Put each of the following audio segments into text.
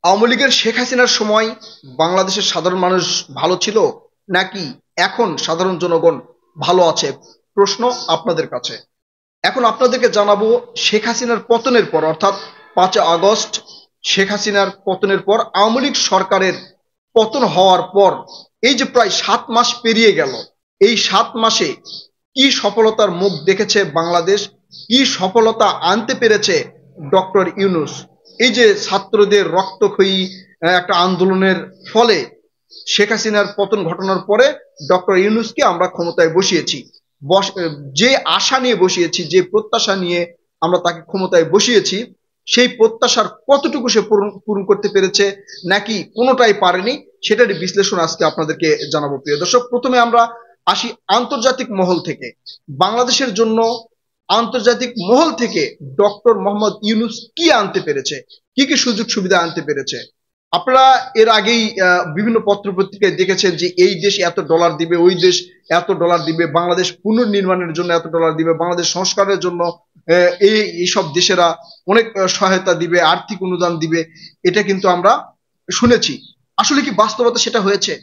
আওয়ামী লীগের শেখ হাসিনার সময় বাংলাদেশের সাধারণ মানুষ ভালো ছিল নাকি এখন সাধারণ জনগণ ভালো আছে? প্রশ্ন আপনাদের কাছে। এখন আপনাদেরকে জানাবো শেখ হাসিনার পতনের পর অর্থাৎ 5 আগস্ট শেখ হাসিনার পতনের পর আওয়ামী লীগ সরকারের পতন হওয়ার পর এই যে প্রায় 7 মাস পেরিয়ে গেল, এই 7 মাসে কি সফলতার মুখ দেখেছে বাংলাদেশ, কি সফলতা আনতে পেরেছে ডক্টর ইউনূস। এই যে ছাত্রদের রক্তক্ষয়ী একটা আন্দোলনের ফলে শেখ হাসিনার পতন ঘটনার পরে ডক্টর ইউনূসকে আমরা ক্ষমতায় বসিয়েছি। যে আশা নিয়ে বসিয়েছি, যে প্রত্যাশা নিয়ে আমরা তাকে ক্ষমতায় বসিয়েছি, সেই প্রত্যাশার কতটুকু সে পূরণ করতে পেরেছে নাকি কোনোটাই পারেনি, সেটার বিশ্লেষণ আজকে আপনাদেরকে জানাবো। প্রিয় দর্শক, প্রথমে আমরা আসি আন্তর্জাতিক মহল থেকে। বাংলাদেশের জন্য আন্তর্জাতিক মহল থেকে ডক্টর মোহাম্মদ ইউনূস কি আনতে পেরেছে, কি কি সুযোগ সুবিধা আনতে পেরেছে। আপনারা এর আগেই বিভিন্ন পত্র পত্রিকায় দেখেছেন যে এই দেশ এত ডলার দিবে, ওই দেশ এত ডলার দিবে, বাংলাদেশ পুনর্নির্মাণের জন্য এত ডলার দিবে, বাংলাদেশ সংস্কারের জন্য এইসব দেশেরা অনেক সহায়তা দিবে, আর্থিক অনুদান দিবে। এটা কিন্তু আমরা শুনেছি। আসলে কি বাস্তবতা সেটা হয়েছে?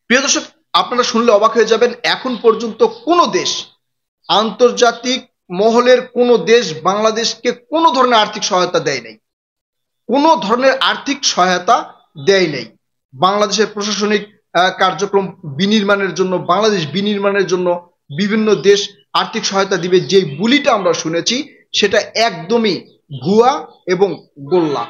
প্রিয় দর্শক, আপনারা শুনলে অবাক হয়ে যাবেন, এখন পর্যন্ত কোনো দেশ, আন্তর্জাতিক মহলের কোনো দেশ বাংলাদেশকে কোনো ধরনের আর্থিক সহায়তা দেয় নাই, কোনো ধরনের আর্থিক সহায়তা দেয় নাই। বাংলাদেশের প্রশাসনিক কার্যক্রম বিনির্মাণের জন্য, বাংলাদেশ বিনির্মাণের জন্য বিভিন্ন দেশ আর্থিক সহায়তা দিবে, যে বুলিটা আমরা শুনেছি সেটা একদমই ভুয়া এবং গোল্লা।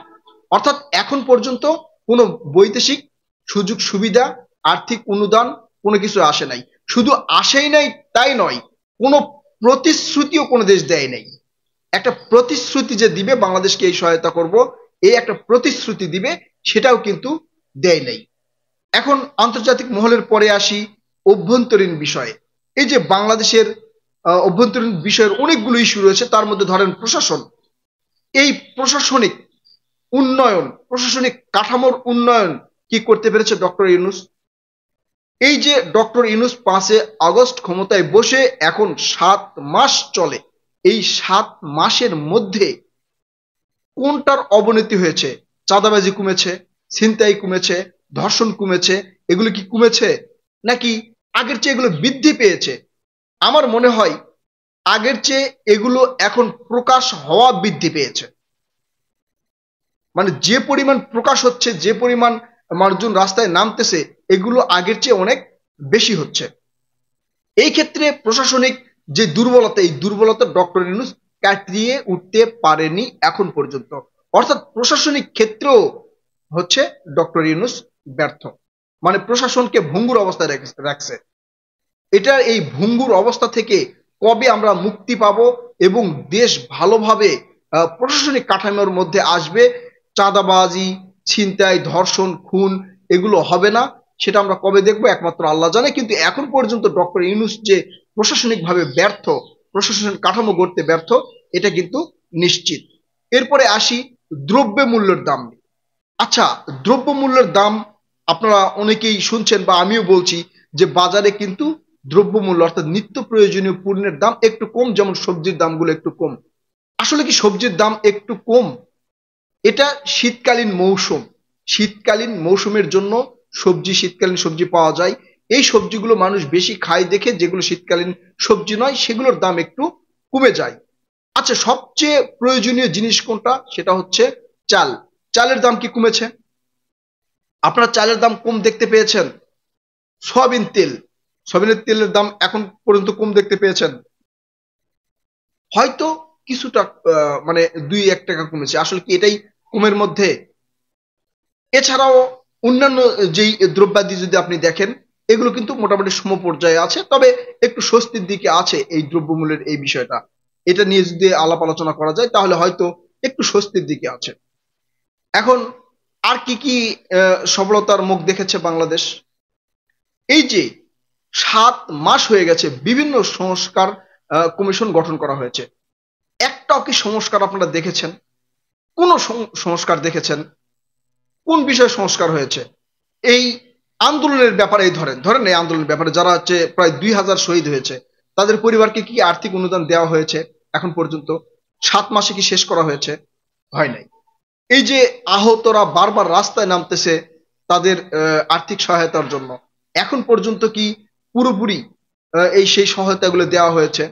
অর্থাৎ এখন পর্যন্ত কোনো বৈদেশিক সুযোগ সুবিধা, আর্থিক অনুদান কোনো কিছু আসে নাই। শুধু আসেই নাই তাই নয়, কোনো প্রতিশ্রুতিও কোনো দেশ দেয় নাই। একটা প্রতিশ্রুতি যে দিবে বাংলাদেশকে এই সহায়তা করব, এই একটা প্রতিশ্রুতি দিবে, সেটাও কিন্তু দেয় নাই। এখন আন্তর্জাতিক মহলের পরে আসি অভ্যন্তরীণ বিষয়ে। এই যে বাংলাদেশের অভ্যন্তরীণ বিষয়ের অনেকগুলো ইস্যু রয়েছে, তার মধ্যে ধরেন প্রশাসন। এই প্রশাসনিক উন্নয়ন, প্রশাসনিক কাঠামোর উন্নয়ন কি করতে পেরেছে ডক্টর ইউনূস? এই যে ডক্টর ইউনূস 5 আগস্ট ক্ষমতায় বসে এখন 7 মাস চলে, এই 7 মাসের মধ্যে কোনটার অবনতি হয়েছে? চাঁদাবাজি কমেছে, ছিনতাই কমেছে, ধর্ষণ কমেছে, এগুলো কি কমেছে নাকি আগের চেয়ে এগুলো বৃদ্ধি পেয়েছে? আমার মনে হয় আগের চেয়ে এগুলো এখন প্রকাশ হওয়া বৃদ্ধি পেয়েছে। মানে যে পরিমাণ প্রকাশ হচ্ছে, যে পরিমাণ মানুষজন রাস্তায় নামতেছে, এগুলো আগের চেয়ে অনেক বেশি হচ্ছে। এই ক্ষেত্রে প্রশাসনিক যে দুর্বলতা, এই দুর্বলতা ডক্টর ইউনূস কাটিয়ে উঠতে পারেনি এখন পর্যন্ত। অর্থাৎ প্রশাসনিক ক্ষেত্রেও হচ্ছে ডক্টর ইউনূস ব্যর্থ, মানে প্রশাসনকে ভঙ্গুর অবস্থায় রাখছে। এটার এই ভঙ্গুর অবস্থা থেকে কবে আমরা মুক্তি পাবো এবং দেশ ভালোভাবে প্রশাসনিক কাঠামোর মধ্যে আসবে, চাঁদাবাজি, ছিনতাই, ধর্ষণ, খুন এগুলো হবে না, সেটা আমরা কবে দেখবো একমাত্র আল্লাহ জানে। কিন্তু এখন পর্যন্ত ডক্টর ইউনূস যে প্রশাসনিকভাবে ব্যর্থ, প্রশাসনিক কাঠামো গড়তে ব্যর্থ, এটা কিন্তু নিশ্চিত। এরপরে আসি দ্রব্য মূল্যের দাম। আচ্ছা, দ্রব্য মূল্যের দাম আপনারা অনেকেই শুনছেন বা আমিও বলছি যে বাজারে কিন্তু দ্রব্যমূল্য অর্থাৎ নিত্য প্রয়োজনীয় পণ্যের দাম একটু কম, যেমন সবজির দামগুলো একটু কম। আসলে কি সবজির দাম একটু কম? এটা শীতকালীন মৌসুম, শীতকালীন মৌসুমের জন্য সবজি, শীতকালীন সবজি পাওয়া যায়। এই সবজিগুলো মানুষ বেশি খায় দেখে যেগুলো শীতকালীন সবজি নয় সেগুলোর দাম একটু কমে যায়। আচ্ছা, সবচেয়ে প্রয়োজনীয় জিনিস কোনটা? সেটা হচ্ছে চাল। চালের দাম কি কমেছে? আপনারা চালের দাম কম দেখতে পেয়েছেন? সয়াবিন তেল, সয়াবিনের তেলের দাম এখন পর্যন্ত কম দেখতে পেয়েছেন? হয়তো কিছুটা মানে 2-1 টাকা কমেছে। আসলে কি এটাই কমের মধ্যে? এছাড়াও অন্যান্য যেই দ্রব্যাদি যদি আপনি দেখেন, এগুলো কিন্তু মোটামুটি সমপর্যায়ে আছে, তবে একটু স্বস্তির দিকে আছে এই দ্রব্যমূল্যের এই বিষয়টা। এটা নিয়ে যদি আলাপ আলোচনা করা যায় তাহলে হয়তো একটু স্বস্তির দিকে আছে। এখন আর কি কি সফলতার মুখ দেখেছে বাংলাদেশ? এই যে 7 মাস হয়ে গেছে, বিভিন্ন সংস্কার কমিশন গঠন করা হয়েছে, একটাও কি সংস্কার আপনারা দেখেছেন? কোন সংস্কার দেখেছেন? কোন বিষয়ে সংস্কার হয়েছে? এই আন্দোলনের ব্যাপারে ধরেন ধরেন এই আন্দোলনের ব্যাপারে যারা হচ্ছে প্রায় 2000 শহীদ হয়েছে, তাদের পরিবারকে কি আর্থিক অনুদান দেওয়া হয়েছে এখন পর্যন্ত? 7 মাসে কি শেষ করা হয়েছে? হয় নাই। এই যে আহতরা বারবার রাস্তায় নামতেছে তাদের আর্থিক সহায়তার জন্য, এখন পর্যন্ত কি পুরোপুরি এই সেই সহায়তাগুলো দেওয়া হয়েছে?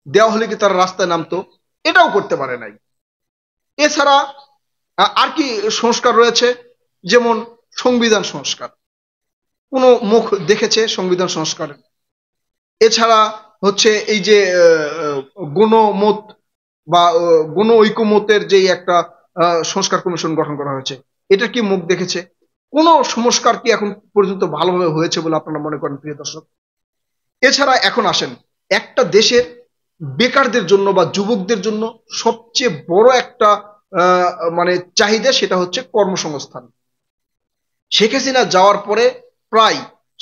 দেওয়া হলে কি তারা রাস্তায় নামতো? এটাও করতে পারে নাই। এছাড়া আর কি সংস্কার রয়েছে? যেমন সংবিধান সংস্কার, কোনো মুখ দেখেছে সংবিধান সংস্কারের? এছাড়া হচ্ছে এই যে গণমত বা গণ ঐকমত্যের যেই একটা সংস্কার কমিশন গঠন করা হয়েছে, এটা কি মুখ দেখেছে? কোন সংস্কার কি এখন পর্যন্ত ভালোভাবে হয়েছে বলে আপনারা মনে করেন, প্রিয় দর্শক? এছাড়া এখন আসেন, একটা দেশের বেকারদের জন্য বা যুবকদের জন্য সবচেয়ে বড় একটা আহ, মানে চাহিদা, সেটা হচ্ছে কর্মসংস্থান। শেখ হাসিনা যাওয়ার পরে প্রায়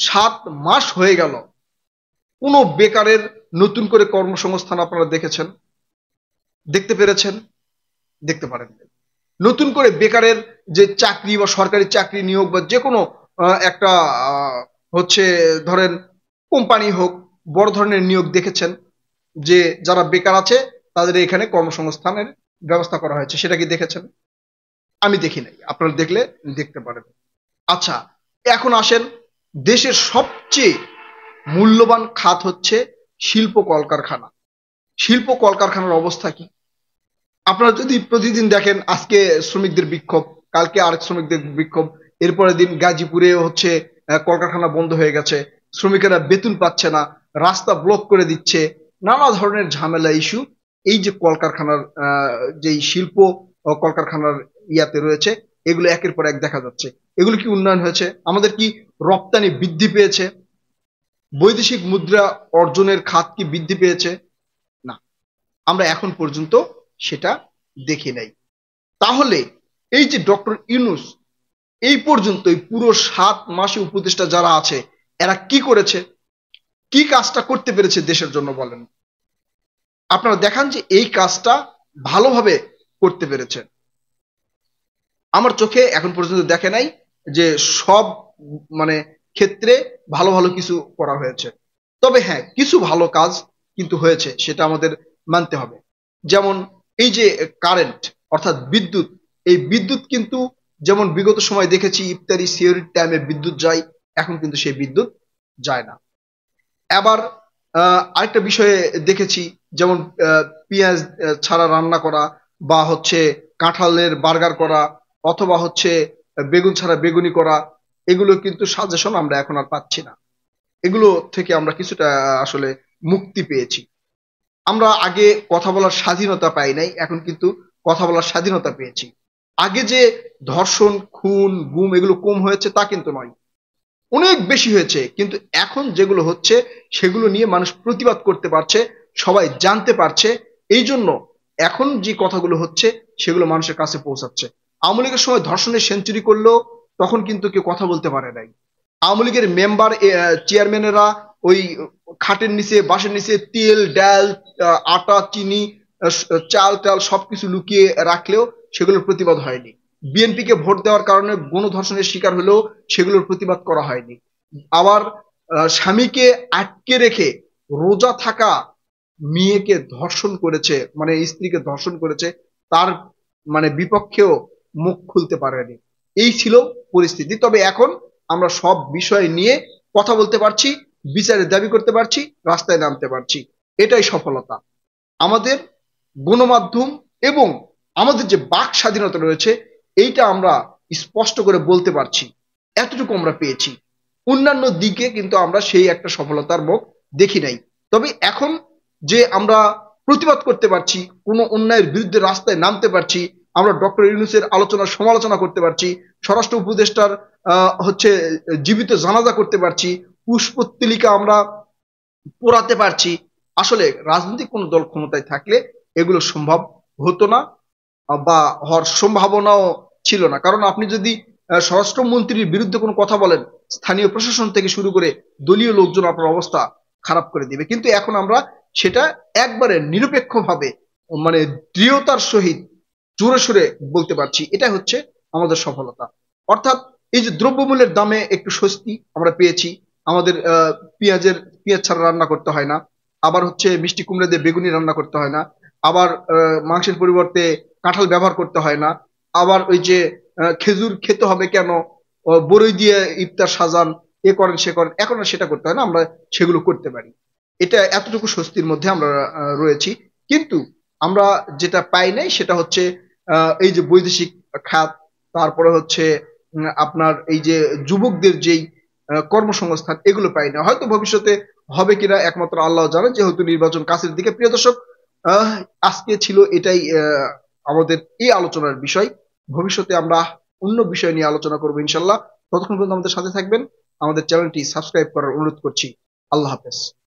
7 মাস হয়ে গেল, কোনো বেকারের নতুন করে কর্মসংস্থান আপনারা দেখেছেন? দেখতে পেরেছেন? দেখতে পারেন নাই। নতুন করে বেকারের যে চাকরি বা সরকারি চাকরি নিয়োগ বা যে কোনো একটা হচ্ছে ধরেন কোম্পানি হোক, বড় ধরনের নিয়োগ দেখেছেন যে যারা বেকার আছে তাদের এখানে কর্মসংস্থানের ব্যবস্থা করা হয়েছে, সেটা কি দেখেছেন? আমি দেখি নাই, আপনারা দেখলে দেখতে পারেন। আচ্ছা, এখন আসেন, দেশের সবচেয়ে মূল্যবান খাত হচ্ছে শিল্প কলকারখানা। শিল্প কলকারখানার অবস্থা কি? আপনারা যদি প্রতিদিন দেখেন, আজকে শ্রমিকদের বিক্ষোভ, কালকে আরেক শ্রমিকদের বিক্ষোভ, এরপরের দিন গাজীপুরে হচ্ছে কলকারখানা বন্ধ হয়ে গেছে, শ্রমিকেরা বেতন পাচ্ছে না, রাস্তা ব্লক করে দিচ্ছে, নানা ধরনের ঝামেলা ইস্যু এই যে কলকারখানার যেই শিল্প কলকারখানার ইয়াতে রয়েছে, এগুলো একের পর এক দেখা যাচ্ছে। এগুলো কি উন্নয়ন হয়েছে? আমাদের কি রপ্তানি বৃদ্ধি পেয়েছে? বৈদেশিক মুদ্রা অর্জনের খাত কি বৃদ্ধি পেয়েছে? না, আমরা এখন পর্যন্ত সেটা দেখি নাই। তাহলে এই যে ডক্টর ইউনূস এই পর্যন্তই পুরো 7 মাসে উপদেষ্টা যারা আছে, এরা কি করেছে? কি কাজটা করতে পেরেছে দেশের জন্য বলেন? আপনারা দেখান যে এই কাজটা ভালোভাবে করতে পেরেছে। আমার চোখে এখন পর্যন্ত দেখে নাই যে সব মানে ক্ষেত্রে ভালো ভালো কিছু করা হয়েছে। তবে হ্যাঁ, কিছু ভালো কাজ কিন্তু হয়েছে, সেটা আমাদের মানতে হবে। যেমন এই যে কারেন্ট, অর্থাৎ বিদ্যুৎ, এই বিদ্যুৎ কিন্তু যেমন বিগত সময় দেখেছি ইফতারি সিওরির টাইমে বিদ্যুৎ যায়, এখন কিন্তু সেই বিদ্যুৎ যায় না। আবার আরেকটা বিষয়ে দেখেছি, যেমন পেঁয়াজ ছাড়া রান্না করা, বা হচ্ছে কাঁঠালের বার্গার করা, অথবা হচ্ছে বেগুন ছাড়া বেগুনি করা, এগুলো কিন্তু সাজেশন আমরা এখন আর পাচ্ছি না। এগুলো থেকে আমরা কিছুটা আসলে মুক্তি পেয়েছি। আমরা আগে কথা বলার স্বাধীনতা পাই নাই, এখন কিন্তু কথা বলার স্বাধীনতা পেয়েছি। আগে যে ধর্ষণ, খুন, গুম এগুলো কম হয়েছে তা কিন্তু নয়, অনেক বেশি হয়েছে। কিন্তু এখন যেগুলো হচ্ছে সেগুলো নিয়ে মানুষ প্রতিবাদ করতে পারছে, সবাই জানতে পারছে। এই জন্য এখন যে কথাগুলো হচ্ছে সেগুলো মানুষের কাছে পৌঁছাচ্ছে। আওয়ামী লীগের সময় ধর্ষণের সেঞ্চুরি করলেও তখন কিন্তু কেউ কথা বলতে পারে নাই। আওয়ামী লীগের মেম্বার চেয়ারম্যানেরা ওই খাটের নিচে বাসের নিচে তেল ডাল আটা চিনি চাল টাল সবকিছু লুকিয়ে রাখলেও সেগুলোর প্রতিবাদ হয়নি। বিএনপি কে ভোট দেওয়ার কারণে গণধর্ষণের শিকার হলেও সেগুলোর প্রতিবাদ করা হয়নি। আবার স্বামীকে আটকে রেখে রোজা থাকা মেয়েকে ধর্ষণ করেছে, মানে স্ত্রীকে ধর্ষণ করেছে, তার মানে বিপক্ষেও মুখ খুলতে পারেনি। এই ছিল পরিস্থিতি। তবে এখন আমরা সব বিষয় নিয়ে কথা বলতে পারছি, বিচারের দাবি করতে পারছি, রাস্তায় নামতে পারছি। এটাই সফলতা। আমাদের গণমাধ্যম এবং আমাদের যে বাক স্বাধীনতা রয়েছে, এইটা আমরা স্পষ্ট করে বলতে পারছি, এতটুকু আমরা পেয়েছি। অন্যান্য দিকে কিন্তু আমরা সেই একটা সফলতার মুখ দেখি নাই। তবে এখন যে আমরা প্রতিবাদ করতে পারছি, কোনো অন্যায়ের বিরুদ্ধে রাস্তায় নামতে পারছি, আমরা ডক্টর ইউনূসের আলোচনার সমালোচনা করতে পারছি, স্বরাষ্ট্র উপদেষ্টার হচ্ছে জীবিত জানাজা করতে পারছি, পুষ্পতলিকা আমরা পোড়াতে পারছি। আসলে রাজনৈতিক কোনো দল ক্ষমতায় থাকলে এগুলো সম্ভব হতো না, বা হওয়ার সম্ভাবনাও ছিল না। কারণ আপনি যদি স্বরাষ্ট্রমন্ত্রীর বিরুদ্ধে কোনো কথা বলেন, স্থানীয় প্রশাসন থেকে শুরু করে দলীয় লোকজন আপনার অবস্থা খারাপ করে দিবে। কিন্তু এখন আমরা সেটা একবারে নিরপেক্ষভাবে, মানে দৃঢ়তার সহিত জোরে সোরে বলতে পারছি। এটা হচ্ছে আমাদের সফলতা। অর্থাৎ এই যে দ্রব্যমূল্যের দামে একটু স্বস্তি আমরা পেয়েছি, আমাদের পেঁয়াজ ছাড়া রান্না করতে হয় না, আবার হচ্ছে মিষ্টি কুমড়া দিয়ে বেগুনি রান্না করতে হয় না, আবার মাংসের পরিবর্তে কাঁঠাল ব্যবহার করতে হয় না, আবার ওই যে খেজুর খেতে হবে কেন, বরই দিয়ে ইফতার সাজান, এ করেন সে করেন, এখন আর সেটা করতে হয় না, আমরা সেগুলো করতে পারি। এটা এতটুকু স্বস্তির মধ্যে আমরা রয়েছি। কিন্তু আমরা যেটা পাই নাই সেটা হচ্ছে এই যে বৈদেশিক খাত, তারপরে হচ্ছে আপনার এই যে যুবকদের যেই কর্মসংস্থান, এগুলো পাই না। হয়তো ভবিষ্যতে হবে কিনা একমাত্র আল্লাহ জানে, যেহেতু নির্বাচন কাছের দিকে। প্রিয় দর্শক, আহ, আজকে ছিল এটাই আমাদের এই আলোচনার বিষয়। ভবিষ্যতে আমরা অন্য বিষয় নিয়ে আলোচনা করবো ইনশাল্লাহ। ততক্ষণ পর্যন্ত আমাদের সাথে থাকবেন। আমাদের চ্যানেলটি সাবস্ক্রাইব করার অনুরোধ করছি। আল্লাহ হাফেজ।